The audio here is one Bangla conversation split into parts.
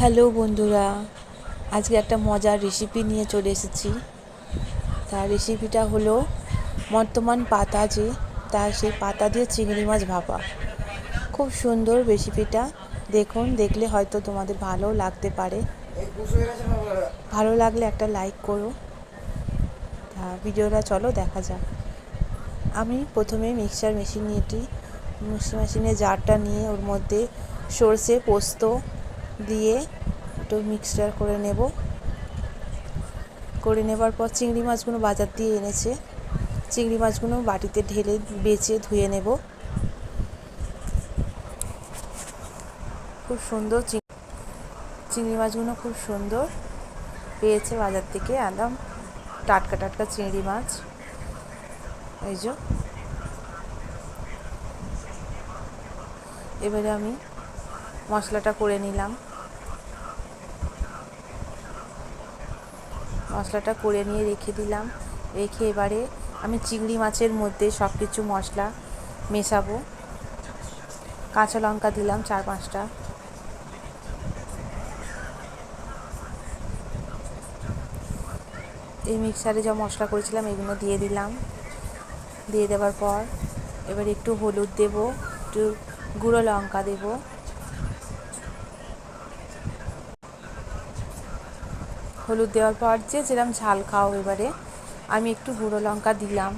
হ্যালো বন্ধুরা, আজকে একটা মজার রেসিপি নিয়ে চলে এসেছি। তার রেসিপিটা হলো বর্তমান পাতা সেই পাতা দিয়ে চিংড়ি মাছ ভাপা। খুব সুন্দর রেসিপিটা, দেখুন, দেখলে হয়তো তোমাদের ভালো লাগতে পারে। ভালো লাগলে একটা লাইক করো। তা ভিডিওটা চলো দেখা যাক। আমি প্রথমে মিক্সচার মেশিনে জারটা নিয়ে ওর মধ্যে সরষে পোস্ত দিয়ে একটু মিক্সচার করে নেবার পর চিংড়ি মাছগুলো বাজার দিয়ে এনেছে। চিংড়ি মাছগুলো বাটিতে ঢেলে বেছে ধুয়ে নেব। খুব সুন্দর চিংড়ি মাছগুলো খুব সুন্দর পেয়েছে বাজার থেকে, একদম টাটকা টাটকা চিংড়ি মাছ। এই যে এবারে আমি মশলাটা করে নিলাম। মশলাটা করে নিয়ে রেখে দিলাম। এবারে আমি চিংড়ি মাছের মধ্যে সব কিছু মশলা মেশাবো। কাঁচা লঙ্কা দিলাম 4-5টা। এই মিক্সারে যা মশলা করেছিলাম এগুলো দিয়ে দিলাম। দিয়ে দেওয়ার পর এবার একটু হলুদ দেব, একটু গুঁড়ো লঙ্কা দেব, হলুদ দেওয়ার পর যেরকম ঝাল খাও, এবারে আমি একটু গুঁড়ো লঙ্কা দিলাম,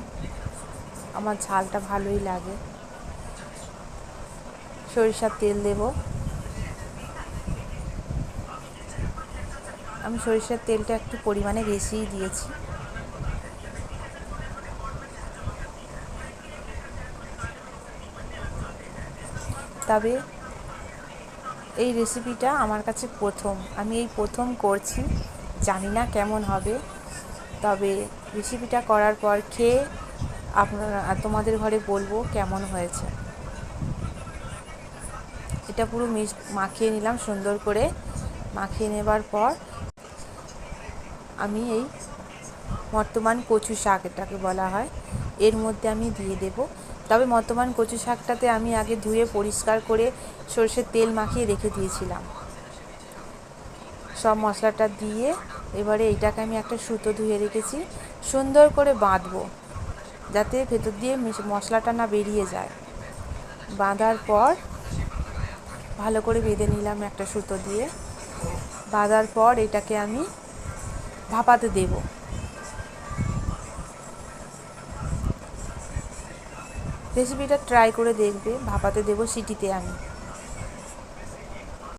আমার ঝালটা ভালোই লাগে। সরিষার তেল দেব। আমি সরিষার তেলটা একটু পরিমাণে বেশিই দিয়েছি। তবে এই রেসিপিটা আমার কাছে আমি এই প্রথম করছি, জানি না কেমন হবে। তবে রেসিপিটা করার পর খেয়ে তোমাদের ঘরে বলবো কেমন হয়েছে। এটা পুরো মাখিয়ে নিলাম সুন্দর করে। মাখিয়ে নেবার পর আমি এই বর্তমান কচু শাক, এটাকে বলা হয়, এর মধ্যে আমি দিয়ে দেব। তবে বর্তমান কচু শাকটাতে আমি আগে ধুয়ে পরিষ্কার করে সরষের তেল মাখিয়ে রেখে দিয়েছিলাম। সব মশলাটা দিয়ে এবারে এইটাকে আমি একটা সুতো ধুয়ে রেখেছি, সুন্দর করে বাঁধবো যাতে ভেতর দিয়ে মশলাটা না বেরিয়ে যায়। বাঁধার পর ভালো করে বেঁধে নিলাম একটা সুতো দিয়ে। বাঁধার পর এটাকে আমি ভাপাতে দেব। রেসিপিটা ট্রাই করে দেখবে। ভাপাতে দেব সিটিতে আমি।